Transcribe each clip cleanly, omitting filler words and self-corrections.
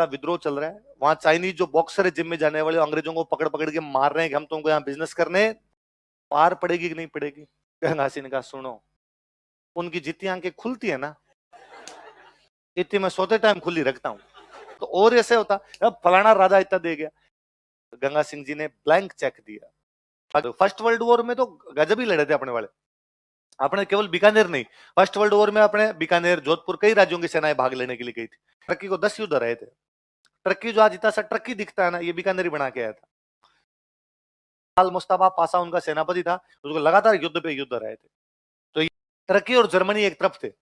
विद्रोह चल रहा है, वहां चाइनीज जो बॉक्सर है जिम में जाने वाले अंग्रेजों को पकड़ पकड़ के मार रहे हैं कि हम तुमको यहाँ बिजनेस करने, पार पड़ेगी कि नहीं पड़ेगी। गंगा सिंह ने कहा सुनो, उनकी जितनी आंखें खुलती है ना, इतनी मैं सोते टाइम खुली रखता हूँ। तो और ऐसे होता, अब फलाना राजा इतना दे गया। तो गंगा सिंह जी ने ब्लैंक चेक दिया। फर्स्ट वर्ल्ड वॉर में तो गजब ही लड़े थे अपने वाले। अपने केवल बीकानेर नहीं, फर्स्ट वर्ल्ड वॉर में अपने बीकानेर, जोधपुर, कई राज्यों की सेनाएं भाग लेने के लिए गई थी। टर्की को 10 युद्ध रहे थे। टर्की जो आज इतना सा टर्की दिखता है ना, ये बीकानेर ही बना के आया था। अल मुस्तफा पासा उनका सेनापति था, उसको लगातार युद्ध पे युद्ध रहे थे। तो ये टर्की और जर्मनी एक तरफ थे।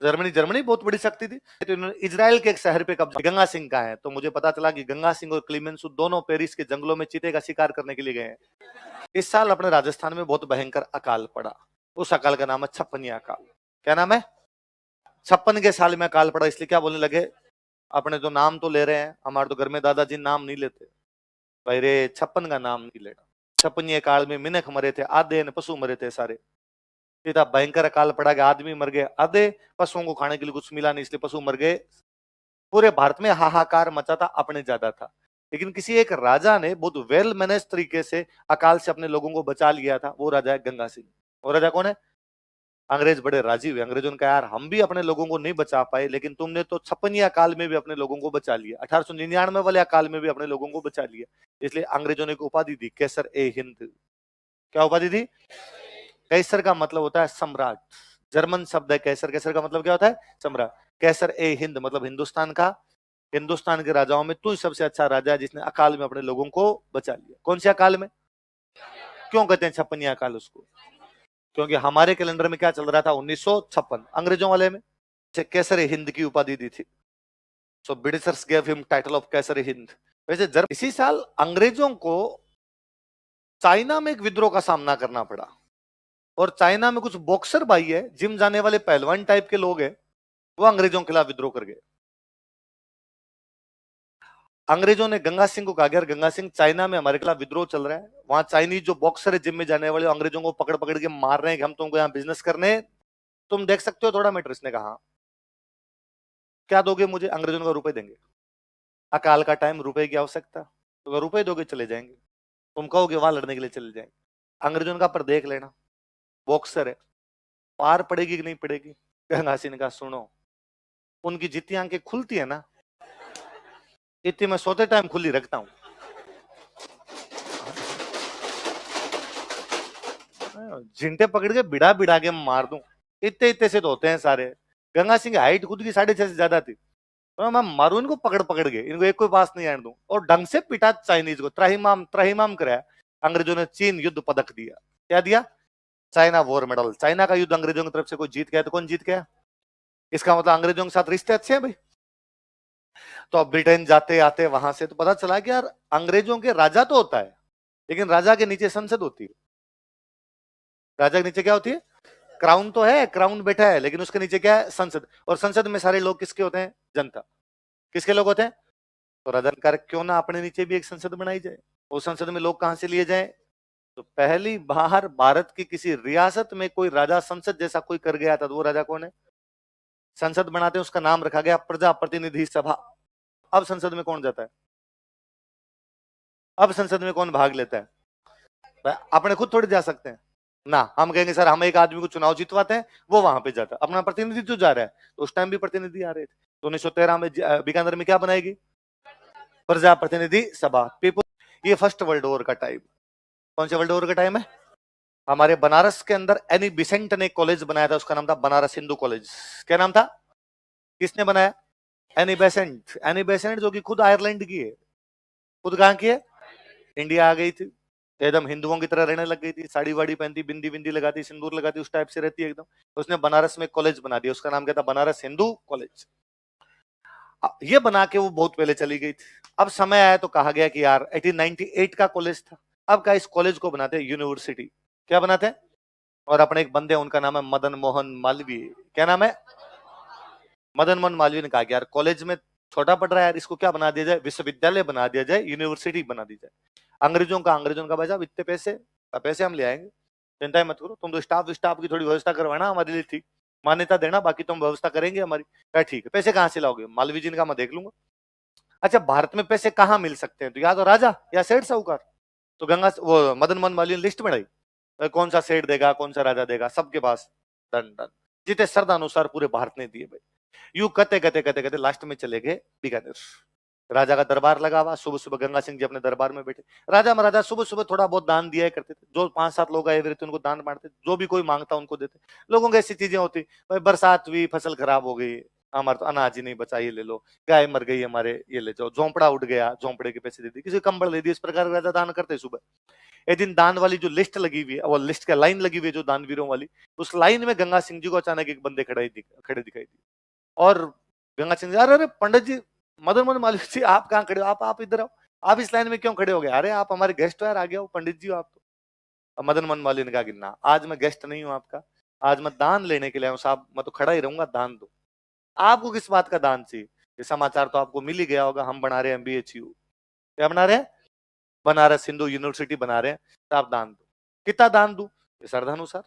जर्मनी बहुत बड़ी शक्ति थी, तो इन्होंने इजराइल के एक शहर पे कब्जा। गंगा सिंह का है, तो मुझे पता चला कि गंगा सिंह और क्लीमेंसु दोनों पेरिस के जंगलों में चीते का शिकार करने के लिए गए हैं। इस साल अपने राजस्थान में बहुत भयंकर अकाल पड़ा। उस अकाल का नाम है छप्पनिया अकाल। क्या नाम है? 56 के साल में अकाल पड़ा। इसलिए क्या बोलने लगे, अपने तो नाम तो ले रहे हैं, हमारे तो घर में दादाजी नाम नहीं लेते भाई रे, 56 का नाम नहीं लेना। 56 काल में मिनख मरे थे आधे, पशु मरे थे सारे। इतना भयंकर अकाल पड़ा कि आदमी मर गए आधे, पशुओं को खाने के लिए कुछ मिला नहीं, इसलिए पशु मर गए। पूरे भारत में हाहाकार मचा था, अपने ज्यादा था। लेकिन किसी एक राजा ने बहुत वेल मैनेज तरीके से अकाल से अपने लोगों को बचा लिया था। वो राजा है गंगा सिंह। वो राजा कौन है? अंग्रेज बड़े राजी हुए। अंग्रेजों ने कहा यार हम भी अपने लोगों को नहीं बचा पाए, लेकिन तुमने तो 56 अकाल में भी अपने लोगों को बचा लिया, 1899 वाले अकाल में भी अपने लोगों को बचा लिया। इसलिए अंग्रेजों ने एक उपाधि दी, कैसर ए हिंद। क्या उपाधि दी? कैसर का मतलब होता है सम्राट। जर्मन शब्द है कैसर। कैसर का मतलब क्या होता है? सम्राट। कैसर ए हिंद मतलब हिंदुस्तान का। हिंदुस्तान के राजाओं में तू सबसे अच्छा राजा है जिसने अकाल में अपने लोगों को बचा लिया। कौन से अकाल में? क्यों कहते हैं 56 अकाल उसको? क्योंकि हमारे कैलेंडर में क्या चल रहा था? 1956। अंग्रेजों वाले में कैसर ए हिंद की उपाधि दी थी। So Britishers gave him title of Kaiser i Hind. वैसे इसी साल अंग्रेजों को चाइना में एक विद्रोह का सामना करना पड़ा। और चाइना में कुछ बॉक्सर भाई है, जिम जाने वाले पहलवान टाइप के लोग हैं, वो अंग्रेजों के खिलाफ विद्रोह कर गए। अंग्रेजों ने गंगा सिंह को कहा गया, गंगा सिंह चाइना में हमारे खिलाफ विद्रोह चल रहा है, वहां चाइनीज जो बॉक्सर है जिम में जाने वाले अंग्रेजों को पकड़ पकड़ के मार रहे हैं कि हम तुमको यहाँ बिजनेस करने, तुम देख सकते हो थोड़ा मैटर। इसने कहा क्या दोगे मुझे? अंग्रेजों को रुपए देंगे। अकाल का टाइम, रुपए की आवश्यकता, तो रुपए दोगे चले जाएंगे, तुम कहोगे वहां लड़ने के लिए चले जाएंगे। अंग्रेजों का पर देख लेना, बॉक्सर है, पार पड़ेगी कि नहीं पड़ेगी। गंगा सिंह ने कहा सुनो, उनकी जितनी आंखें खुलती है ना, इतनी मैं सोते टाइम खुली रखता हूं। झिंटे पकड़ के बिड़ा बिड़ा के मार दूं, इतने इतने से तो होते हैं सारे। गंगा सिंह की हाइट खुद की 6.5 से ज्यादा थी। तो मैं मारू इनको पकड़ पकड़ के, इनको एक कोई पास नहीं आने दूं। और ढंग से पिटा चाइनीज को, त्राहिमाम त्राहिमाम कराया। अंग्रेजों ने चीन युद्ध पदक दिया। क्या दिया? China war medal. चाइना का युद्ध अंग्रेजों की तरफ से कोई जीत गया तो कौन जीत गया? इसका मतलब अंग्रेजों के साथ रिश्ते अच्छे हैं भाई। तो अब ब्रिटेन जाते आते वहां से तो पता चला कि यार अंग्रेजों के राजा तो होता है, लेकिन राजा के नीचे संसद होती है। राजा के नीचे क्या होती है? क्राउन तो है, क्राउन बैठा है, लेकिन उसके नीचे क्या है? संसद। और संसद में सारे लोग किसके होते हैं? जनता। किसके लोग होते हैं? तो राजा ने कहा क्यों ना अपने नीचे भी एक संसद बनाई जाए। वो संसद में लोग कहां से लिए जाए? तो पहली बार भारत की किसी रियासत में कोई राजा संसद जैसा कोई कर गया था, तो वो राजा कौन है? संसद बनाते हैं, उसका नाम रखा गया प्रजा प्रतिनिधि सभा। अब संसद में कौन जाता है? अब संसद में कौन भाग लेता है? अपने खुद थोड़ी जा सकते हैं ना। हम कहेंगे सर हम एक आदमी को चुनाव जितवाते हैं, वो वहां पे जाता है, अपना प्रतिनिधि तो जा रहा है। तो उस टाइम भी प्रतिनिधि आ रहे थे। तो 1913 में बीकानेर में क्या बनाएगी? प्रजा प्रतिनिधि सभा, पीपुल। ये फर्स्ट वर्ल्ड वॉर का टाइम। कौन से वर्ल्ड वॉर का टाइम है? हमारे बनारस के अंदर एनी बिसेंट ने कॉलेज बनाया था, उसका नाम था बनारस हिंदू कॉलेज। क्या नाम था? किसने बनाया? Annie Besant. एनी बेसेंट जो कि खुद आयरलैंड की है। खुद कहां की है? इंडिया आ गई थी, एकदम हिंदुओं की तरह रहने लग गई थी, साड़ी वाड़ी पहनती, बिंदी बिंदी लगाती, सिंदूर लगाती, उस टाइप से रहती है एकदम। उसने बनारस में कॉलेज बना दिया, उसका नाम क्या था? बनारस हिंदू कॉलेज। ये बना के वो बहुत पहले चली गई थी। अब समय आया तो कहा गया कि यार 1898 का कॉलेज था, अब का इस कॉलेज को बनाते हैं यूनिवर्सिटी। क्या बनाते हैं? और अपने एक बंदे, उनका नाम है मदन मोहन मालवीय। क्या नाम है? मदन मोहन मालवीय ने कहा कि यार कॉलेज में छोटा पड़ रहा है यार, इसको क्या बना दिया जाए? विश्वविद्यालय बना दिया जाए, यूनिवर्सिटी बना दी जाए। अंग्रेजों का भाई साहब इतने पैसे, पैसे हम ले आएंगे, चिंता मत करो, तुम तो स्टाफ की थोड़ी व्यवस्था करवाना हमारे लिए, ठीक, मान्यता देना, बाकी तुम व्यवस्था करेंगे हमारी। क्या ठीक है, पैसे कहाँ से लाओगे? मालवीय जी ने कहा मैं देख लूंगा। अच्छा, भारत में पैसे कहाँ मिल सकते हैं? तो या तो राजा या सेठ साहूकार। तो गंगा वो मदन मोहन मालवीय ने लिस्ट बनाई, कौन सा सेठ देगा, कौन सा राजा देगा, सबके पास डन डन, जितने श्रद्धा अनुसार पूरे भारत ने दिए भाई। यूं कहते कहते कहते कहते लास्ट में चले गए बीकानेर। राजा का दरबार लगा हुआ, सुबह सुबह गंगा सिंह जी अपने दरबार में बैठे। राजा महाराजा सुबह सुबह थोड़ा बहुत दान दिया करते थे, जो 5-7 लोग आए हुए थे उनको दान बांटते, जो भी कोई मांगता उनको देते। लोगों की ऐसी चीजें होती, भाई बरसात हुई, फसल खराब हो गई, हमारा तो अनाज ही नहीं बचा, ये ले लो, गाय मर गई हमारे, ये ले जाओ, झोंपड़ा उठ गया, झोंपड़े के पैसे दे दिए, किसी कंबल दे दिए, इस प्रकार राजा दान करते सुबह। एक दिन दान वाली जो लिस्ट लगी हुई है, वो लिस्ट का लाइन लगी हुई है जो दानवीरों वाली, उस लाइन में गंगा सिंह जी को अचानक एक बंदे खड़े दिखाई दिए। और गंगा सिंह जी, अरे अरे पंडित जी, मदन मोहन मालवीय जी, आप कहाँ खड़े हो, आप इधर आओ, आप इस लाइन में क्यों खड़े हो गए? अरे आप हमारे गेस्ट हो यार, आ गया हो, पंडित जी हो आप तो। अब मदन मोहन मालवीय ने कहा कि ना, आज मैं गेस्ट नहीं हूँ आपका, आज मैं दान लेने के लिए हूँ साहब, मैं तो खड़ा ही रहूंगा, दान दो। आपको किस बात का दान चाहिए? ये समाचार तो आपको मिल ही गया होगा, हम बना रहे हैं बीएचयू। क्या बना रहे हैं? बनारस हिंदू यूनिवर्सिटी बना रहे हैं, तो आप दान दो। कितना दान दू? ये श्रद्धानुसार,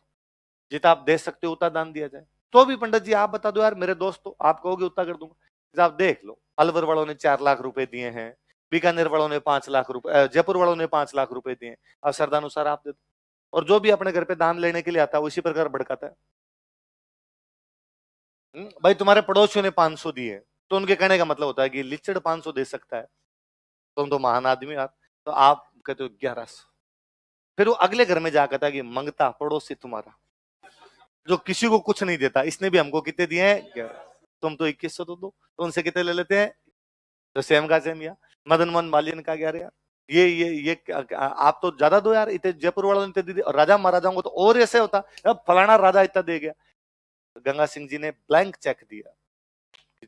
जितना आप दे सकते हो उतना दान दिया जाए। तो भी पंडित जी आप बता दो यार, मेरे दोस्त हो, आप कहोगे उतना कर दूंगा। आप देख लो, अलवर वालों ने 4 लाख रुपए दिए हैं, बीकानेर वालों ने 5 लाख रुपए, जयपुर वालों ने 5 लाख रुपए दिए, अब श्रद्धानुसार आप दे दो। और जो भी अपने घर पे दान लेने के लिए आता है उसी प्रकार भड़काता है। भाई तुम्हारे पड़ोसियों ने 500 दिए, तो उनके कहने का मतलब होता है कि लिचड़ 500 दे सकता है, तुम तो महान आदमी आप, तो आप कहते हो 1100। फिर वो अगले घर में जाकर था कि मंगता पड़ोसी तुम्हारा, जो किसी को कुछ नहीं देता, इसने भी हमको कितने दिए हैं? 11। तुम तो 2100 दो, तो उनसे कितने ले लेते हैं? तो सेम का सेम यार। मदन मोहन मालवीय ने कहा यार यार, ये आप तो ज्यादा दो यार, इतने जयपुर वालों ने इतने दी, और राजा महाराजाओं को तो और ऐसे होता, अब फलाना राजा इतना दे गया। तो गंगा सिंह जी ने ब्लैंक चेक दिया,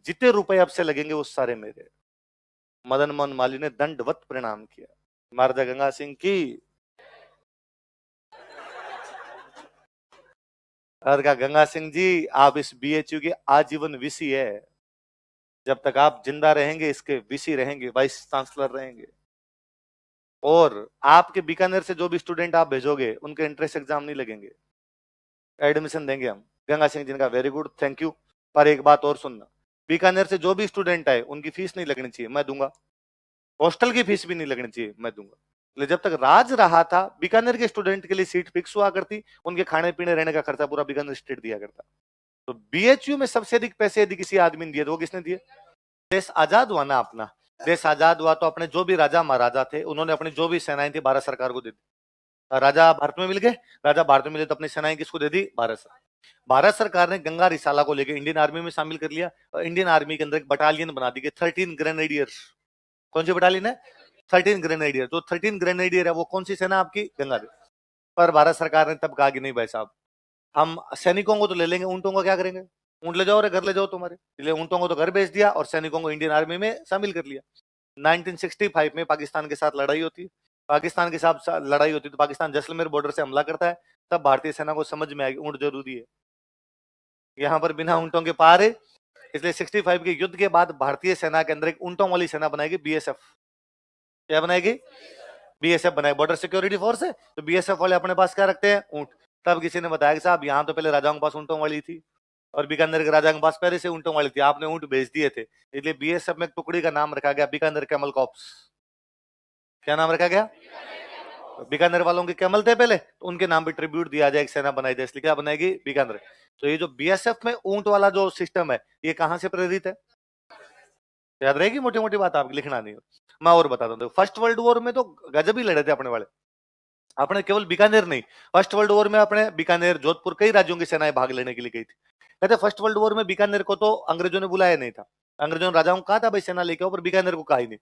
जितने रुपए अब से लगेंगे वो सारे मेरे। मदन मोहन मालवीय ने दंडवत प्रणाम किया, महाराजा गंगा सिंह की। और कहा गंगा सिंह जी, आप इस बीएचयू के आजीवन वीसी है, जब तक आप जिंदा रहेंगे इसके वीसी रहेंगे, वाइस चांसलर रहेंगे। और आपके बीकानेर से जो भी स्टूडेंट आप भेजोगे उनके एंट्रेंस एग्जाम नहीं लगेंगे, एडमिशन देंगे हम। गंगा सिंह जी ने कहा वेरी गुड, थैंक यू, पर एक बात और सुनना, बीकानेर से जो भी स्टूडेंट आए उनकी फीस नहीं लगनी चाहिए, मैं दूंगा। हॉस्टल की फीस भी नहीं लगनी चाहिए, मैं दूंगा। इसलिए जब तक राज रहा था, बीकानेर के स्टूडेंट के लिए सीट फिक्स हुआ करती, उनके खाने पीने रहने का खर्चा पूरा बीकानेर स्टेट दिया करता। तो बीएचयू में सबसे अधिक पैसे यदि किसी आदमी ने दिए तो वो किसने दिए? देश आजाद हुआ ना अपना, देश आजाद हुआ तो अपने जो भी राजा महाराजा थे उन्होंने अपनी जो भी सेनाएं थी भारत सरकार को दे दी। राजा भारत में मिल गए, राजा भारत में मिले तो अपनी सेनाएं किसको दे दी? भारत सरकार। भारत सरकार ने गंगा रिसाला को लेकर इंडियन आर्मी में शामिल कर लिया, और इंडियन आर्मी के अंदर एक बटालियन बना दी गई, 13 ग्रेनेडियर्स। कौन सी बटालियन है? 13 ग्रेनेडियर। जो 13 ग्रेनेडियर है वो कौन सी सेना आपकी? गंगा। पर भारत सरकार ने तब कहा कि नहीं भाई साहब, हम सैनिकों को तो ले लेंगे, ऊंटों का क्या करेंगे? ऊंट ले जाओ और घर ले जाओ तुम्हारे, इसलिए ऊंटों को तो घर भेज दिया और सैनिकों को इंडियन आर्मी में शामिल कर लिया। 1965 में पाकिस्तान के साथ लड़ाई होती, पाकिस्तान के साथ लड़ाई होती तो पाकिस्तान जैसलमेर बॉर्डर से हमला करता है, तब भारतीय सेना को समझ में आएगी ऊंट जरूरी है, यहाँ पर बिना ऊंटों के पार है। इसलिए 65 के युद्ध के बाद भारतीय सेना के अंदर एक ऊंटों वाली सेना बनाएगी, बीएसएफ। क्या बनाएगी? बीएसएफ बनाएगी, बॉर्डर सिक्योरिटी फोर्स है, तो बीएसएफ वाले अपने पास क्या रखते हैं? ऊंट। तब किसी ने बताया कि साहब यहाँ तो पहले राजाओं के पास ऊंटों वाली थी, और बीकानेर के राजा के पास पहले से ऊंटों वाली थी, आपने ऊंट भेज दिए थे, इसलिए बीएसएफ में एक टुकड़ी का नाम रखा गया बीकानेर कैमल कॉप्स। क्या नाम रखा गया? बीकानेर वालों के कैमल थे पहले, तो उनके नाम पे ट्रिब्यूट दिया जाए, एक सेना बनाई जाए, इसलिए क्या बनाएगी? बीकानेर। तो ये जो बीएसएफ में ऊंट वाला जो सिस्टम है, ये कहां से प्रेरित है? याद रहेगी, मोटी मोटी बात आपकी लिखना नहीं हो। मैं और बताता हूँ, फर्स्ट वर्ल्ड वॉर में तो गजब ही लड़े थे अपने वाले, अपने केवल बीकानेर नहीं, फर्स्ट वर्ल्ड वॉर में अपने बीकानेर, जोधपुर, कई राज्यों की सेनाएं भाग लेने के लिए गई थी। कहते फर्स्ट वर्ल्ड वॉर में बीकानेर को तो अंग्रेजों ने बुलाया नहीं था, अंग्रेजों ने राजाओं को कहा था भाई सेना लेके आओ, पर बीकानेर को कहा ही नहीं।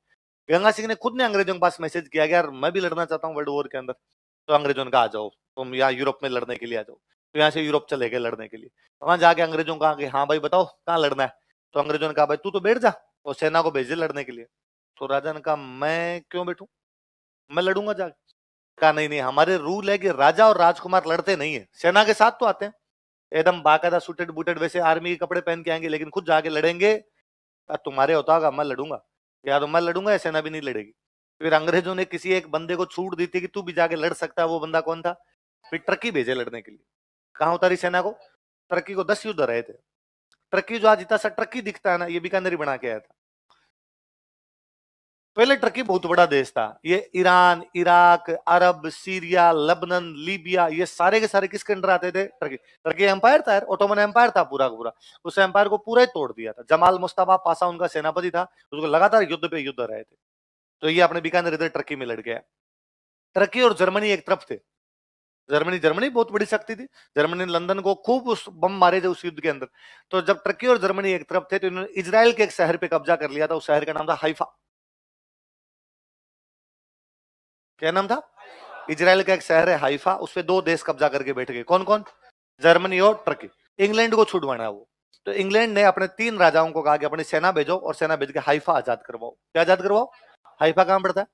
गंगा सिंह ने खुद ने अंग्रेजों के पास मैसेज किया कि यार मैं भी लड़ना चाहता हूँ वर्ल्ड वॉर के अंदर, तो अंग्रेजों ने कहा आ जाओ तुम यहाँ यूरोप में लड़ने के लिए आ जाओ। तो यहाँ से यूरोप चले गए लड़ने के लिए, वहां जाके अंग्रेजों को कहा कि हाँ भाई बताओ कहाँ लड़ना है, तो अंग्रेजों ने कहा भाई तू तो बैठ जा और सेना को भेज दे लड़ने के लिए। तो राजा ने कहा मैं क्यों बैठूं, मैं लड़ूंगा जाके। कहा नहीं नहीं, हमारे रूल है कि राजा और राजकुमार लड़ते नहीं है, सेना के साथ तो आते हैं, एकदम बाकायदा सूटेड बूटेड वैसे आर्मी के कपड़े पहन के आएंगे, लेकिन खुद जाके लड़ेंगे। तुम्हारे होता होगा, मैं लड़ूंगा, या तो मैं लड़ूंगा या सेना भी नहीं लड़ेगी। फिर अंग्रेजों ने किसी एक बंदे को छूट दी थी कि तू भी जाके लड़ सकता है, वो बंदा कौन था? फिर ट्रकी भेजे लड़ने के लिए। कहाँ उतारी सेना को? ट्रकी को। 10 युद्ध रहे थे। ट्रकी जो आज इतना सा ट्रकी दिखता है ना, ये बीकानेर बना के आया था। पहले टर्की बहुत बड़ा देश था। ये ईरान, इराक, अरब, सीरिया, लेबनान, लीबिया, ये सारे के सारे किसके अंडर आते थे? टर्की। टर्की एम्पायर था यार, ओटोमन एम्पायर था पूरा का पूरा। उस एम्पायर को पूरा ही तोड़ दिया था। जमाल मुस्तफा पासा उनका सेनापति था, उसको लगातार युद्ध पे युद्ध रहे थे। तो ये अपने बीकानेर इधर टर्की में लड़ गया। टर्की और जर्मनी एक तरफ थे। जर्मनी बहुत बड़ी शक्ति थी। जर्मनी ने लंदन को खूब उस बम मारे थे उस युद्ध के अंदर। तो जब टर्की और जर्मनी एक तरफ थे तो इन्होंने इजराइल के एक शहर पे कब्जा कर लिया था। उस शहर का नाम था हाइफा। क्या नाम था? इजराइल का एक शहर है हाइफा, उस पे दो देश कब्जा करके बैठ गए। कौन कौन? जर्मनी और टर्की। इंग्लैंड को छुड़वाना है वो। तो इंग्लैंड ने अपने 3 राजाओं को कहा कि अपनी सेना भेजो और सेना भेज के हाइफा आजाद करवाओ। क्या आजाद करवाओ? हाइफा कहां पड़ता है?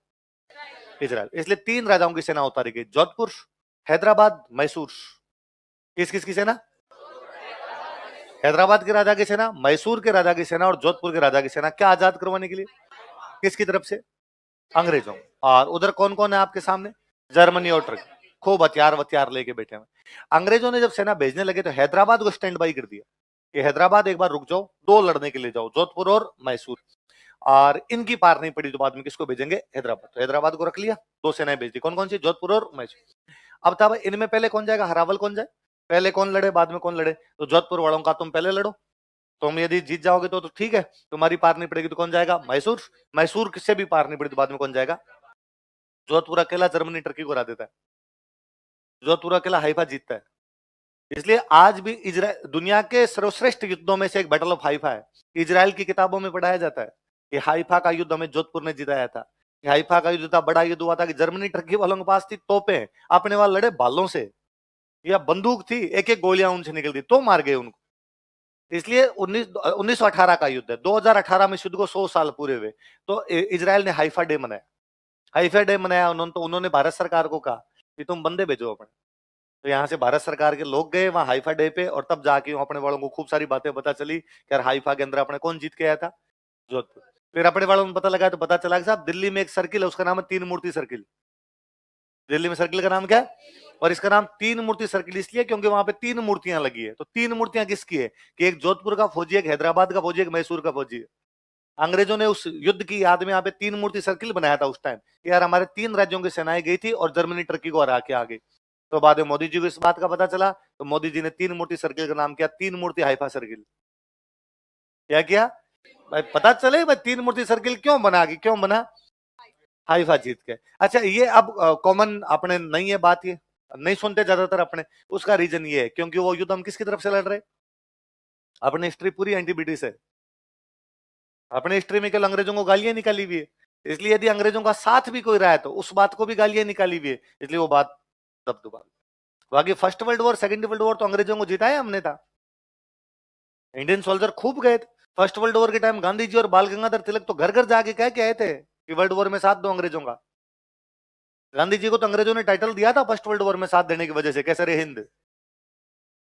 इजराइल। इसलिए 3 राजाओं की सेना उतारी गई, जोधपुर, हैदराबाद, मैसूर। किस किस की सेना? हैदराबाद के राजा की सेना, मैसूर के राजा की सेना और जोधपुर के राजा की सेना। क्या आजाद करवाने के लिए? किसकी तरफ से? अंग्रेजों। और उधर कौन कौन है आपके सामने? जर्मनी और टर्की। खूब हथियार वथियार लेके बैठे हुए। अंग्रेजों ने जब सेना भेजने लगे तो हैदराबाद को स्टैंड बाई कर दिया कि हैदराबाद एक बार रुक जाओ, 2 लड़ने के लिए जाओ, जोधपुर और मैसूर। और इनकी पार नहीं पड़ी तो बाद में किसको भेजेंगे? हैदराबाद। तो हैदराबाद को रख लिया, 2 सेनाएं भेज दी। कौन कौन सी? जोधपुर और मैसूर। अब था इनमें पहले कौन जाएगा? हरावल कौन जाए? पहले कौन लड़े बाद में कौन लड़े? तो जोधपुर वालों का तुम पहले लड़ो, तुम यदि जीत जाओगे तो ठीक है, तुम्हारी पार नहीं पड़ेगी तो कौन जाएगा? मैसूर। मैसूर किससे भी पार नहीं पड़ी तो बाद में कौन जाएगा? जोधपुर अकेला जर्मनी टर्की को हरा देता है। जोधपुर अकेला हाइफा जीतता है। इसलिए आज भी इजराइल दुनिया के सर्वश्रेष्ठ युद्धों में से एक बैटल ऑफ हाइफा है। इजराइल की किताबों में पढ़ाया जाता है कि हाइफा का युद्ध हमें जोधपुर ने जिताया था। हाइफा का युद्ध था, बड़ा युद्ध हुआ था कि जर्मनी टर्की वालों के पास थी तोपें, अपने वाले लड़े भालों से, या बंदूक थी, एक एक गोलियां उनसे निकलती तो मार गए उनको। इसलिए 1918 का युद्ध है। 2018 में इस युद्ध को 100 साल पूरे हुए। तो इजराइल ने हाइफा डे मनाया। हाइफा डे मनाया उन्होंने भारत सरकार को कहा कि तुम बंदे भेजो अपने। तो यहाँ से भारत सरकार के लोग गए वहां हाइफा डे पे, और तब जाके अपने वालों को खूब सारी बातें पता चली कि यार हाइफा के अंदर अपने कौन जीत के आया था? जोधपुर। फिर अपने वालों को पता लगा तो पता चला कि साहब दिल्ली में एक सर्किल है, उसका नाम है 3 मूर्ति सर्किल। दिल्ली में सर्किल का नाम क्या है? और इसका नाम 3 मूर्ति सर्किल इसलिए क्योंकि वहां पे 3 मूर्तियां लगी है। तो 3 मूर्तियां किसकी है? कि एक जोधपुर का फौजी, एक हैदराबाद का फौजी, एक मैसूर का फौजी है। अंग्रेजों ने उस युद्ध की याद में यहाँ पे 3 मूर्ति सर्किल बनाया था उस टाइम। यार हमारे 3 राज्यों की सेनाएं गई थी और जर्मनी टर्की को हरा के आ गई। तो बाद में मोदी जी को इस बात का पता चला तो मोदी जी ने 3 मूर्ति सर्किल का नाम किया 3 मूर्ति हाइफा सर्किल। क्या किया भाई? पता चले भाई 3 मूर्ति सर्किल क्यों बना, कि क्यों बना? हाइफा जीत के। अच्छा ये अब कॉमन अपने नहीं है बात, ये नहीं सुनते ज्यादातर अपने। उसका रीजन ये है क्योंकि वो युद्ध हम किसकी तरफ से लड़ रहे? अपनी हिस्ट्री पूरी एंटी ब्रिटिश है। अपने हिस्ट्री में केवल अंग्रेजों को गालियां निकाली हुई है। इसलिए यदि अंग्रेजों का साथ भी कोई रहा है तो उस बात को भी गालियां निकाली हुई है, इसलिए वो बात दबदबा। बाकी first world war, second world war तो अंग्रेजों को जिताया हमने था। इंडियन सोल्जर खूब गए थे। फर्स्ट वर्ल्ड वॉर के टाइम गांधी जी और बाल गंगाधर तिलक तो घर घर जाके कह के आए थे कि वर्ल्ड वॉर में साथ दो अंग्रेजों का। गांधी जी को तो अंग्रेजों ने टाइटल दिया था फर्स्ट वर्ल्ड वॉर में साथ देने की वजह से, कैसरे हिंद।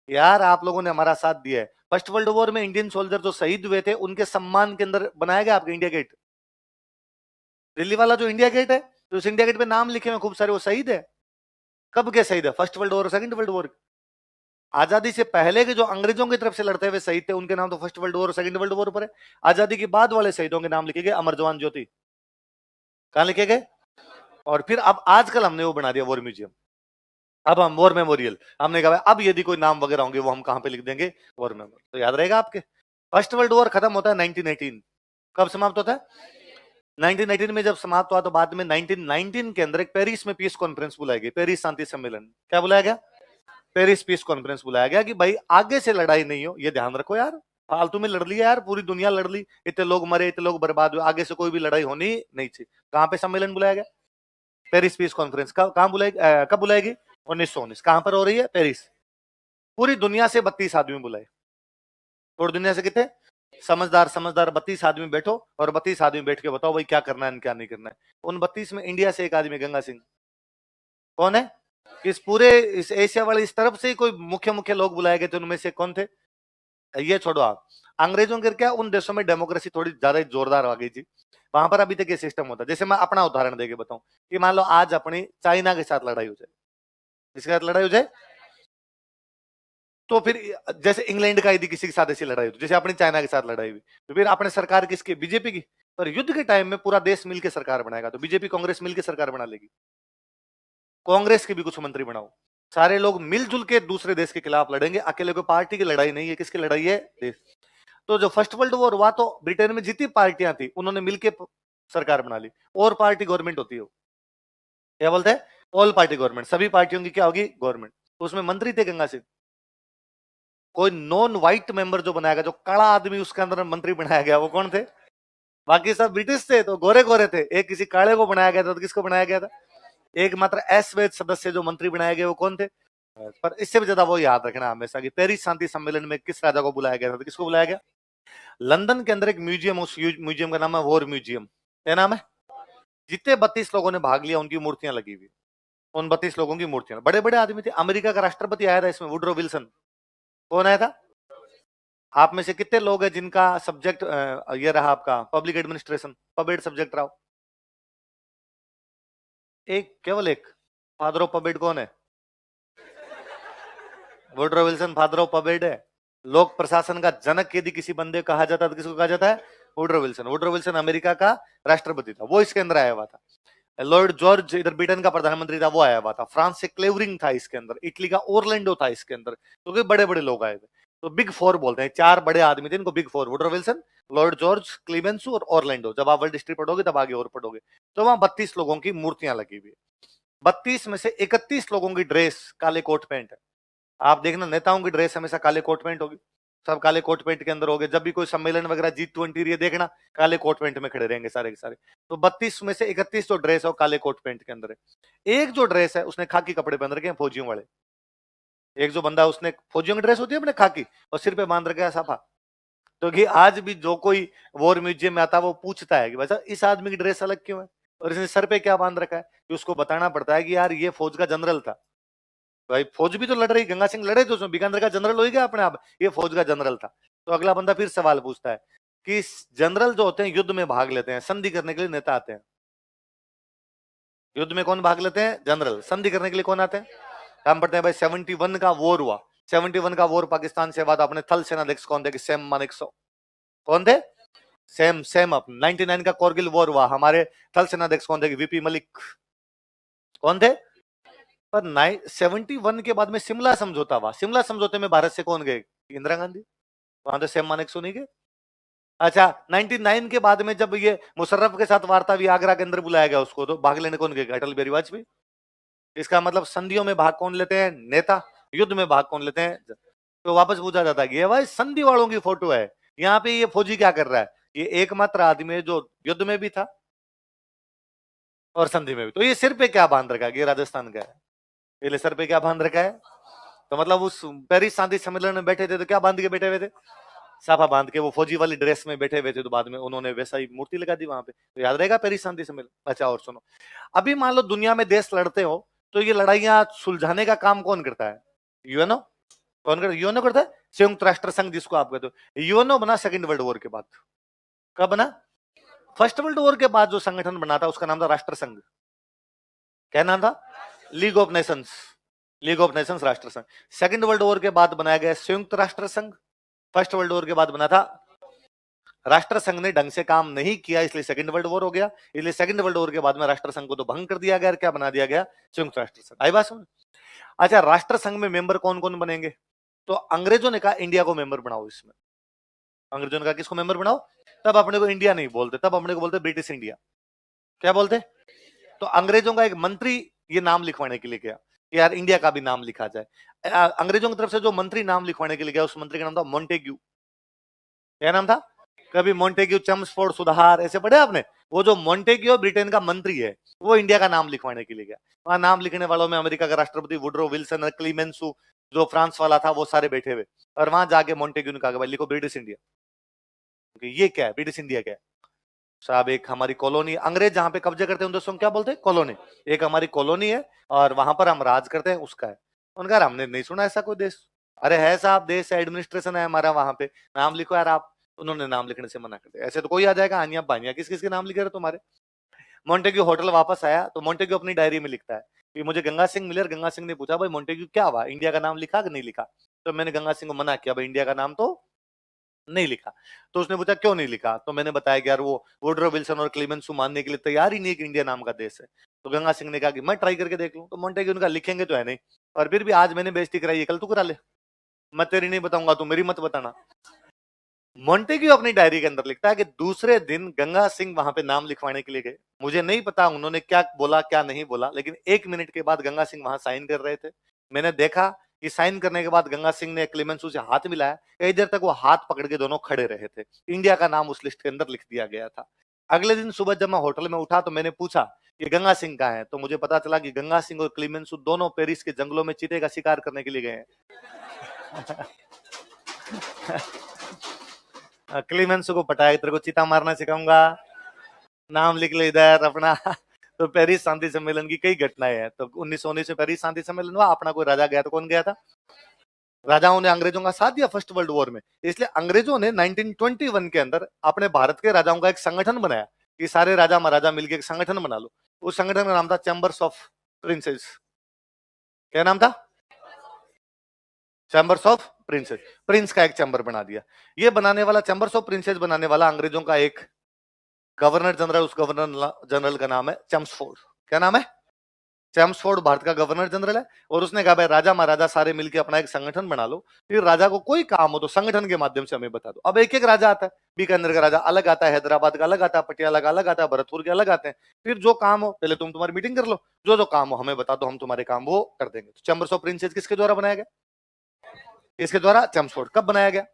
यार आप लोगों ने हमारा साथ दिया है। फर्स्ट वर्ल्ड वॉर में इंडियन सोल्जर जो शहीद हुए थे उनके सम्मान के अंदर बनाया गया आपका इंडिया गेट। दिल्ली वाला जो इंडिया गेट है, तो उस इंडिया गेट पे नाम लिखे हुए खूब सारे, वो शहीद है। कब के शहीद है? First world war, second world war. आजादी से पहले के जो अंग्रेजों की तरफ से लड़ते हुए शहीद थे उनके नाम तो फर्स्ट वर्ल्ड वॉर और सेकंड वर्ल्ड वॉर पर है। आजादी के बाद वाले शहीदों के नाम लिखे गए अमर जवान ज्योति। कहां लिखे गए? और फिर अब आजकल हमने वो बना दिया वॉर म्यूजियम। अब हम वॉर मेमोरियल, हमने कहा अब यदि कोई नाम वगैरह होंगे वो हम कहां पे लिख देंगे? War memorial. तो याद रहेगा आपके। फर्स्ट वर्ल्ड वॉर खत्म होता है 1918। कब समाप्त होता है? 1918 में जब समाप्त हुआ तो बाद में 1919 के अंदर एक पेरिस में पीस कॉन्फ्रेंस बुलाई गई, पेरिस शांति सम्मेलन। क्या बुलाया गया? पेरिस पीस कॉन्फ्रेंस बुलाया गया कि भाई आगे से लड़ाई नहीं हो, ये ध्यान रखो यार। फालतू में लड़ लिया यार, पूरी दुनिया लड़ ली, इतने लोग मरे, इतने लोग बर्बाद हुए, आगे से कोई भी लड़ाई होनी नहीं चाहिए। कहां पे सम्मेलन बुलाया गया? Paris peace conference. कहां बुलाई, कब बुलाएगी? 1919। कहां पर हो रही है? पेरिस। पूरी दुनिया से 32 आदमी बुलाए। पूरी दुनिया से कितने? समझदार समझदार 32 आदमी बैठो और 32 आदमी बैठ के बताओ भाई क्या करना है क्या नहीं करना है। उन 32 में इंडिया से एक आदमी गंगा सिंह। कौन है? इस पूरे इस एशिया वाले इस तरफ से ही कोई मुख्य मुख्य लोग बुलाए गए थे, उनमें से कौन थे? ये छोड़ो आप। अंग्रेजों के क्या उन देशों में डेमोक्रेसी थोड़ी ज्यादा जोरदार आ गई थी। वहां पर अभी तक ये सिस्टम होता है। जैसे मैं अपना उदाहरण देके बताऊं कि मान लो आज अपनी चाइना के साथ लड़ाई हो जाए, इसके साथ लड़ाई हो जाए, तो फिर जैसे इंग्लैंड का यदि किसी के साथ ऐसी लड़ाई हुई, जैसे अपनी चाइना के साथ लड़ाई हुई, तो फिर अपने सरकार किसकी? बीजेपी की। पर युद्ध के टाइम में पूरा देश मिलकर सरकार बनाएगा, तो बीजेपी कांग्रेस मिलकर सरकार बना लेगी। कांग्रेस के भी कुछ मंत्री बनाओ, सारे लोग मिलजुल के दूसरे देश के खिलाफ लड़ेंगे। अकेले कोई पार्टी की लड़ाई नहीं है, किसकी लड़ाई है? देश। तो जो फर्स्ट वर्ल्ड वॉर हुआ तो ब्रिटेन में जितनी पार्टियां थी उन्होंने मिलकर सरकार बना ली, और पार्टी गवर्नमेंट होती है। क्या बोलते हैं? ऑल पार्टी गवर्नमेंट, सभी पार्टियों की क्या होगी? गवर्नमेंट। तो उसमें मंत्री थे गंगा सिंह। कोई नॉन व्हाइट मेंबर जो बनाया गया, जो काला आदमी उसके अंदर मंत्री बनाया गया, वो कौन थे? बाकी सब ब्रिटिश थे, तो गोरे गोरे थे। एक किसी काले को बनाया गया था, तो किसको बनाया गया था? एक मात्र एस सदस्य जो मंत्री बनाए गए वो कौन थे? पर इससे भी ज्यादा वो याद रखना हमेशा कि पेरिस शांति सम्मेलन में किस राजा को बुलाया गया था? तो किसको बुलाया गया? लंदन के अंदर एक म्यूजियम, उस म्यूजियम का नाम है वॉर म्यूजियम। क्या नाम है? जितने 32 लोगों ने भाग लिया उनकी मूर्तियां लगी हुई। उन 32 लोगों की मूर्तियां, बड़े बड़े आदमी थे। अमेरिका का राष्ट्रपति आया था इसमें, वुडरो विल्सन। कौन आया था? आप में से कितने लोग हैं जिनका सब्जेक्ट ये रहा आपका पब्लिक एडमिनिस्ट्रेशन, पबेड सब्जेक्ट रहा? एक, केवल एक। फादर ऑफ पबेड कौन है? वुडरो विल्सन फादर ऑफ पबेड है। लोक प्रशासन का जनक यदि किसी बंदे कहा जाता है तो किसको कहा जाता है? Woodrow Wilson. Woodrow Wilson America का राष्ट्रपति था, वो इसके अंदर आया हुआ था। लॉर्ड जॉर्ज इधर ब्रिटेन का प्रधानमंत्री था, वो आया हुआ था। फ्रांस से क्लेवरिंग था इसके अंदर, इटली का ओरलैंडो था इसके अंदर। तो बड़े बड़े लोग आए थे, तो बिग फोर बोलते हैं। चार बड़े आदमी थे, इनको big four: Woodrow Wilson, Lord George, Clemenceau और ऑरलैंडो। जब आप वर्ल्ड हिस्ट्री पढ़ोगे तब आगे और पढ़ोगे। तो वहां 32 लोगों की मूर्तियां लगी हुई है। 32 में से 31 लोगों की ड्रेस काले कोट पैंट है। आप देखना, नेताओं की ड्रेस हमेशा काले कोट पैंट होगी, सब काले कोट पैंट के अंदर हो गए। जब भी कोई सम्मेलन वगैरह G20 देखना, काले कोट पैंट में खड़े रहेंगे सारे के सारे। तो 32 में से 31 जो ड्रेस है वो काले कोट पैंट के अंदर है। एक जो ड्रेस है उसने खाकी कपड़े पहन रखे हैं, फौजियों वाले। एक जो बंदा, उसने फौजियों की ड्रेस होती है अपने खाकी, और सिर पे बांध रखा है साफा। तो कि आज भी जो कोई वॉर म्यूजियम में आता है वो पूछता है कि भाई साहब इस आदमी की ड्रेस अलग क्यों है, और इसने सर पे क्या बांध रखा है? कि उसको बताना पड़ता है कि यार ये फौज का जनरल था। भाई फौज भी तो लड़ रही, गंगा सिंह लड़े तो उसमें बीकानेर का जनरल हो गया अपने आप, ये फौज का जनरल था। तो अगला बंदा फिर सवाल पूछता है कि जनरल जो होते हैं युद्ध में भाग लेते हैं, संधि करने के लिए नेता आते हैं। युद्ध में कौन भाग लेते हैं? जनरल। संधि करने के लिए कौन आते हैं? हम पढ़ते हैं भाई 71 का वॉर हुआ। 71 का वॉर पाकिस्तान से बाद अपने थल सेनाध्यक्ष कौन थे? सैम मानेकशॉ। कौन थे? Sam up. 99 का करगिल वॉर हुआ, हमारे थल सेनाध्यक्ष कौन थे? वीपी मलिक। कौन थे? पर 71 के बाद में शिमला समझौता हुआ। शिमला समझौते में भारत से कौन गए? इंदिरा गांधी। वहां तो सैम मानेकशॉ नहीं गए। अच्छा, 99 के बाद में जब ये मुशर्रफ के साथ वार्ता हुई, आगरा के अंदर बुलाया गया उसको, तो भाग लेने कौन गए? अटल बिहारी वाजपेयी। इसका मतलब संधियों में भाग कौन लेते हैं? नेता। युद्ध में भाग कौन लेते हैं? तो वापस पूछा जाता है कि ये भाई संधि वालों की फोटो है, यहाँ पे ये फौजी क्या कर रहा है? ये एकमात्र आदमी है जो युद्ध में भी था और संधि में भी। तो ये सिर पे क्या बांध रखा है? ये राजस्थान का है। ये सर पे क्या बांध रखा है? तो मतलब उस पेरिस शांति सम्मेलन में बैठे थे तो क्या बांध के बैठे हुए थे? साफा बांध के। वो फौजी वाली ड्रेस में बैठे हुए थे, तो बाद में उन्होंने वैसा ही मूर्ति लगा दी वहां पे। तो याद रहेगा पेरिस शांति सम्मेलन। अच्छा, और सुनो, अभी मान लो दुनिया में देश लड़ते हो, तो ये लड़ाइयां सुलझाने का काम कौन करता है? यूएनओ। कौन करता है? यूएनओ करता है, संयुक्त राष्ट्र संघ जिसको आप कहते हो। यूएनओ बना सेकंड वर्ल्ड वॉर के बाद। कब बना? फर्स्ट वर्ल्ड वॉर के बाद जो संगठन बना था उसका नाम था राष्ट्र संघ। क्या नाम था? League of Nations. League of Nations, राष्ट्र संघ। सेकंड वर्ल्ड वॉर के बाद बनाया गया संयुक्त राष्ट्र संघ। फर्स्ट वर्ल्ड वॉर के बाद बना था राष्ट्र संघ। ने ढंग से काम नहीं किया इसलिए सेकंड वर्ल्ड वॉर हो गया। इसलिए सेकंड वर्ल्ड वॉर के बाद में राष्ट्र संघ को तो भंग कर दिया गया, क्या बना दिया गया? संयुक्त राष्ट्र संघ। आई बात समझ? अच्छा, राष्ट्र संघ में मेंबर कौन कौन बनेंगे? तो अंग्रेजों ने कहा इंडिया को मेंबर बनाओ इसमें। अंग्रेजों ने कहा किसको मेंबर बनाओ? तब अपने को इंडिया नहीं बोलते, तब अपने को बोलते ब्रिटिश इंडिया। क्या बोलते? तो अंग्रेजों का एक मंत्री ये नाम लिखवाने के लिए गया कि यार इंडिया का भी नाम लिखा जाए। अंग्रेजों की तरफ से जो मंत्री नाम लिखवाने के लिए गया, उस मंत्री का नाम था मॉन्टेग्यू। क्या नाम था? कभी मॉन्टेग्यू, चम्सफोर्ड, सुधार ऐसे पढ़े आपने? वो जो मॉन्टेग्यू ब्रिटेन का मंत्री है, वो इंडिया का नाम लिखवाने के लिए गया। वहां नाम लिखने वालों में अमेरिका का राष्ट्रपति वुडरो विल्सन, क्लीमेंसू जो फ्रांस वाला था, वो सारे बैठे हुए। और वहां जाके मॉन्टेग्यू ने कहा भाई लिखो ब्रिटिश इंडिया। ये क्या है? ब्रिटिश इंडिया क्या है साहब? एक हमारी कॉलोनी। अंग्रेज जहां पे कब्जे करते हैं उन देशों को क्या बोलते हैं? कॉलोनी। एक हमारी कॉलोनी है और वहां पर हम राज करते हैं, उसका है। उनका हमने नहीं सुना ऐसा कोई देश। अरे है साहब, देश है, एडमिनिस्ट्रेशन है हमारा, वहां पे नाम लिखो यार आप। उन्होंने नाम लिखने से मना कर दिया। ऐसे तो कोई आ जाएगा आनिया बानिया, किस किस के नाम लिखे रहे तुम्हारे? मोन्टेग्यू होटल वापस आया तो मोन्टेग्यू अपनी डायरी में लिखता है कि मुझे गंगा सिंह मिले और गंगा सिंह ने पूछा भाई मोन्टेग्यू क्या हुआ, इंडिया का नाम लिखा कि नहीं लिखा? तो मैंने गंगा सिंह को मना किया, भाई इंडिया का नाम तो नहीं लिखा। तो उसने पूछा क्यों नहीं लिखा, तो मैंने बताया कि यार वो वुडरो विल्सन और क्लीमेंसो मानने के लिए तैयार ही नहीं है कि इंडिया नाम का देश है। तो गंगा सिंह ने कहा कि मैं ट्राई करके देख लूं। तो मोंटेग्यू ने कहा लिखेंगे तो है नहीं, और फिर भी आज मैंने बेइज्जती कराई है, कल तू करा ले, मैं तेरी नहीं बताऊंगा, तू मेरी मत बताना। मोंटेग्यू अपनी डायरी के अंदर लिखता है कि दूसरे दिन गंगा सिंह वहां पे नाम लिखवाने के लिए गए। मुझे नहीं पता उन्होंने क्या बोला क्या नहीं बोला, लेकिन 1 मिनट के बाद गंगा सिंह वहां साइन कर रहे थे। मैंने देखा कि साइन करने के बाद गंगा सिंह ने क्लेमेंसो से हाथ मिलाया, कई देर तक वो हाथ पकड़ के दोनों खड़े रहे थे। इंडिया का नाम उस लिस्ट के अंदर लिख दिया गया था। अगले दिन सुबह जब मैं होटल में उठा तो मैंने पूछा कि गंगा सिंह कहाँ है, तो मुझे पता चला कि गंगा सिंह और क्लेमेंसो दोनों पेरिस के जंगलों में चीते का शिकार करने के लिए गए हैं। क्लीमेंसो को पटाया, तेरे को चीता मारना सिखाऊंगा, नाम लिख ले इधर अपना। तो पेरिस शांति सम्मेलन की कई घटनाएं हैं। तो 1919 में पेरिस शांति सम्मेलन हुआ, अपना कोई राजा गया, तो कौन गया था? राजाओं ने अंग्रेजों का साथ दिया फर्स्ट वर्ल्ड वॉर में। इसलिए अंग्रेजों ने 1921 के अंदर अपने भारत के राजाओं का एक संगठन बनाया कि सारे राजा महाराजा मिलकर एक संगठन बना लो। उस संगठन का नाम था चैम्बर्स ऑफ प्रिंसेस। क्या नाम था? Chambers of princess. प्रिंस का एक चैम्बर बना दिया। ये बनाने वाला, चैम्बर्स ऑफ प्रिंसेस बनाने वाला अंग्रेजों का एक गवर्नर जनरल, उस गवर्नर जनरल का नाम है चैम्सफोर्ड। क्या नाम है? चैम्सफोर्ड भारत का गवर्नर जनरल है। और उसने कहा भाई राजा महाराजा सारे मिलकर अपना एक संगठन बना लो, फिर राजा को कोई काम हो तो संगठन के माध्यम से हमें बता दो। अब एक एक राजा आता है, बीकानेर का राजा अलग आता है, हैदराबाद का अलग आता है, पटियाला का अलग आता है, भरतपुर के अलग आते हैं। फिर जो काम हो, पहले तुम तुम्हारी मीटिंग कर लो, जो जो काम हो हमें बता दो, हम तुम्हारे काम वो कर देंगे। तो चैम्बर्स ऑफ प्रिंसेस किसके द्वारा बनाया गया? इसके द्वारा, चैम्सफोर्ड। कब बनाया गया?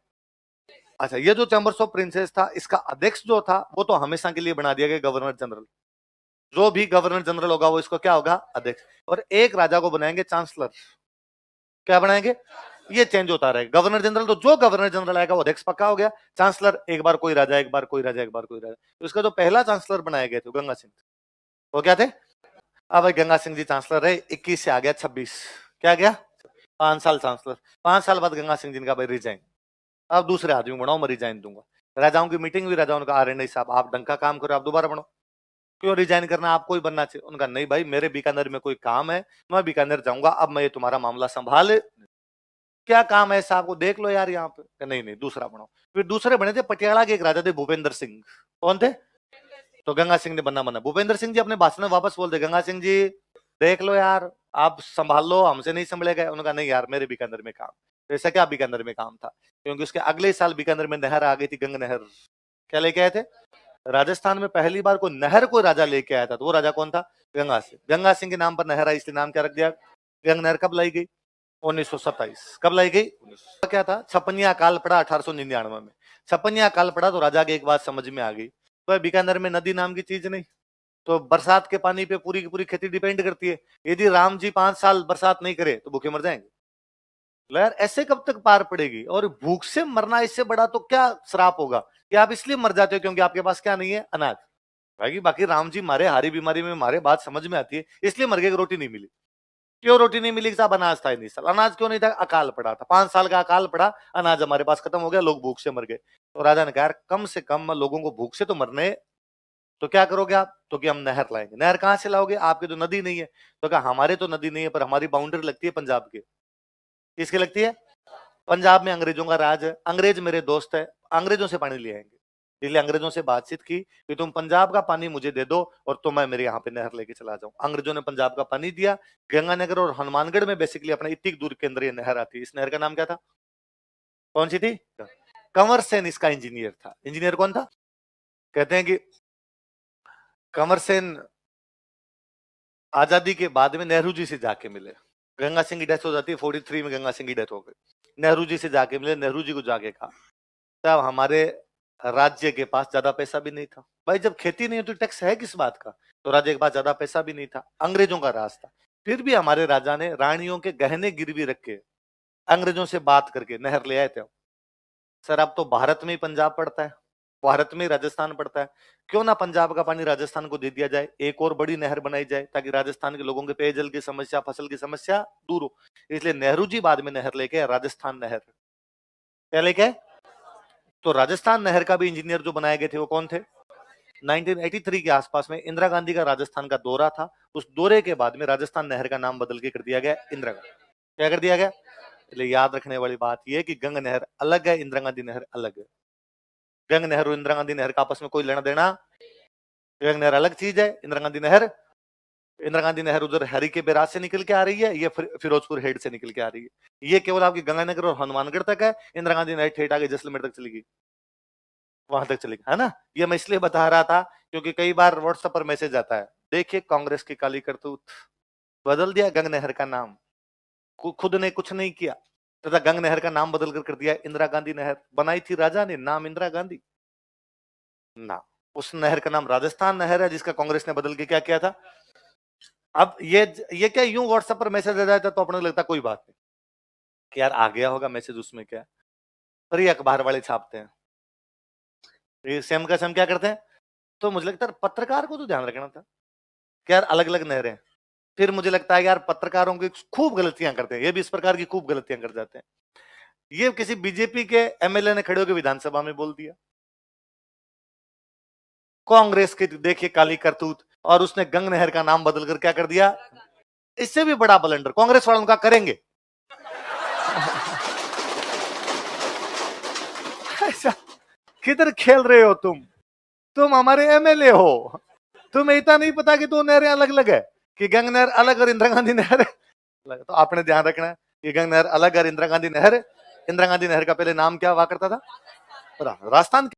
अच्छा, ये जो चैम्बर्स ऑफ प्रिंसेस था, इसका अध्यक्ष जो था वो तो हमेशा के लिए बना दिया गया गवर्नर जनरल। जो भी गवर्नर जनरल होगा वो इसको क्या होगा? अध्यक्ष। और एक राजा को बनाएंगे चांसलर। क्या बनाएंगे? ये चेंज होता रहेगा। गवर्नर जनरल, तो जो गवर्नर जनरल आएगा वो अध्यक्ष पक्का हो गया। चांसलर एक बार कोई राजा, एक बार कोई राजा, एक बार कोई राजा। तो इसका जो पहला चांसलर बनाए गए थे गंगा सिंह, वो क्या थे? अब भाई गंगा सिंह जी चांसलर रहे, 21 से आ गया 26। क्या गया? 5 साल चांसलर। 5 साल बाद गंगा सिंह जी ने कहा भाई रिजाइन, अब दूसरे आदमी बनाओ, मैं रिजाइन दूंगा। राजाओं की मीटिंग हुई, राजाओं ने कहा अरे नहीं साहब, आप ढंग का काम करो, आप दोबारा बनो। क्यों रिजाइन करना, आपको ही बनना चाहिए। उनका नहीं भाई, मेरे बीकानेर में कोई काम है, मैं बीकानेर जाऊंगा, अब मैं ये तुम्हारा मामला संभाल। क्या काम है ऐसा, आपको देख लो यार यहाँ पे। नहीं नहीं, दूसरा बनाओ। फिर दूसरे बने थे पटियाला के एक राजा थे, भूपेंद्र सिंह। कौन थे? तो गंगा सिंह ने बनना मना। भूपेंद्र सिंह जी अपने भाषण में वापस बोलते, गंगा सिंह जी देख लो यार, आप संभाल लो, हमसे नहीं संभलेगा। उनका नहीं यार, मेरे बीकानेर में काम। तो ऐसा क्या बीकानेर में काम था? क्योंकि उसके अगले साल बीकानेर में नहर आ गई थी, गंग नहर। क्या लेके आए थे? राजस्थान में पहली बार कोई नहर कोई राजा लेके आया था, तो वो राजा कौन था? गंगा सिंह। गंगा सिंह के नाम पर नहर आई, इसलिए नाम क्या रख दिया? गंग नहर। कब लाई गई? 1927। कब लाई गई? क्या था? छपनिया अकाल पड़ा 1899 में। छपनिया अकाल पड़ा तो राजा की एक बात समझ में आ गई, तो बीकानेर में नदी नाम की चीज नहीं, तो बरसात के पानी पे पूरी की पूरी खेती डिपेंड करती है। यदि राम जी 5 साल बरसात नहीं करे तो भूखे मर जाएंगे। यार ऐसे कब तक पार पड़ेगी? और भूख से मरना इससे बड़ा तो क्या श्राप होगा कि आप इसलिए मर जाते हो क्योंकि आपके पास क्या नहीं है? अनाज। बाकी बाकी राम जी मारे, हारी बीमारी में मारे, बात समझ में आती है, इसलिए मर गए, रोटी नहीं मिली। क्यों रोटी नहीं मिली? साहब अनाज था ही नहीं। साल अनाज क्यों नहीं था? अकाल पड़ा था, 5 साल का अकाल पड़ा, अनाज हमारे पास खत्म हो गया, लोग भूख से मर गए। तो राजा ने कहा कम से कम लोगों को भूख से तो मरने, तो क्या करोगे आप? तो कि हम नहर लाएंगे। नहर कहां से लाओगे? आपकी तो नदी नहीं है। तो कहा हमारे तो नदी नहीं है, पर हमारी बाउंड्री लगती है पंजाब के। किसकी लगती है? पंजाब में अंग्रेजों का राज है, अंग्रेज मेरे दोस्त है, अंग्रेजों से पानी ले आएंगे। इसलिए अंग्रेजों से बातचीत की कि तुम पंजाब का पानी मुझे दे दो और तो मैं मेरे यहाँ पे नहर लेके चला जाऊं। अंग्रेजों ने पंजाब का पानी दिया। गंगानगर और हनुमानगढ़ में बेसिकली अपना इतनी दूर के अंदर ये नहर आती है। इस नहर का नाम क्या था? कौन सी थी? कंवर सेन इसका इंजीनियर था। इंजीनियर कौन था? कहते हैं कि कंवर सेन आजादी के बाद में नेहरू जी से जाके मिले। गंगा सिंह की डेथ हो जाती है 43 में, गंगा सिंह की डेथ हो गई। नेहरू जी से जाके मिले, नेहरू जी को जाके कहा साहब हमारे राज्य के पास ज्यादा पैसा भी नहीं था। भाई जब खेती नहीं होती टैक्स है किस बात का? तो राज्य के पास ज्यादा पैसा भी नहीं था, अंग्रेजों का राज था। फिर भी हमारे राजा ने रानियों के गहने गिरवी रख के अंग्रेजों से बात करके नहर ले आए थे। सर अब तो भारत में ही पंजाब पड़ता है, भारत में ही राजस्थान पड़ता है, क्यों ना पंजाब का पानी राजस्थान को दे दिया जाए, एक और बड़ी नहर बनाई जाए ताकि राजस्थान के लोगों के पेयजल की समस्या, फसल की समस्या दूर हो। इसलिए नेहरू जी बाद में नहर लेके राजस्थान नहर। क्या लेके? तो राजस्थान नहर का भी इंजीनियर जो बनाए गए थे वो कौन थे? 1983 के आसपास में इंदिरा गांधी का राजस्थान का दौरा था। उस दौरे के बाद में राजस्थान नहर का नाम बदल के कर दिया गया इंदिरा गांधी। क्या कर दिया गया? इसलिए याद रखने वाली बात यह है कि गंगा नहर अलग है, इंदिरा गांधी नहर अलग है। गंगा नहर और इंदिरा गांधी नहर का आपस में कोई लेना देना, गंगा नहर अलग चीज है, इंदिरा गांधी नहर उधर हरी के बैराज से निकल के आ रही है, ये फिरोजपुर हेड से निकल के आ रही है। ये केवल आपकी गंगानगर और हनुमानगढ़ तक है, इंदिरा गांधी नहर ठेठ आगे जैसलमेर तक चलेगी, वहां तक चलेगी, है ना। ये मैं इसलिए बता रहा था क्योंकि कई बार व्हाट्सएप पर मैसेज आता है, देखिए कांग्रेस की काली करतूत, बदल दिया गंगा नहर का नाम, खुद ने कुछ नहीं किया तथा गंगा नहर का नाम बदल कर दिया इंदिरा गांधी नहर। बनाई थी राजा ने, नाम इंदिरा गांधी ना, उस नहर का नाम राजस्थान नहर है, जिसका कांग्रेस ने बदल के क्या किया था। अब ये क्या यूं व्हाट्सएप पर मैसेज आ जाता तो अपने लगता कोई बात नहीं कि यार आ गया होगा मैसेज, उसमें क्या, पर ये अखबार वाले छापते हैं, ये सेम का सेम क्या करते हैं। तो मुझे लगता है पत्रकार को तो ध्यान रखना था कि यार अलग अलग नहरें, फिर मुझे लगता है यार पत्रकारों की खूब गलतियां करते हैं, ये भी इस प्रकार की खूब गलतियां कर जाते हैं। ये किसी बीजेपी के एमएलए ने खड़े होकर विधानसभा में बोल दिया, कांग्रेस की देखिए काली करतूत, और उसने गंग नहर का नाम बदलकर क्या कर दिया। इससे भी बड़ा बलंडर कांग्रेस वाले उनका करेंगे। ऐसा किधर खेल रहे हो तुम हमारे एमएलए हो, तुम्हें इतना नहीं पता कि दो नहरें अलग अलग है, कि गंग नहर अलग और इंदिरा गांधी नहर अलग। तो आपने ध्यान रखना है कि गंग नहर अलग और इंदिरा गांधी नहर का पहले नाम क्या हुआ करता था, राजस्थान।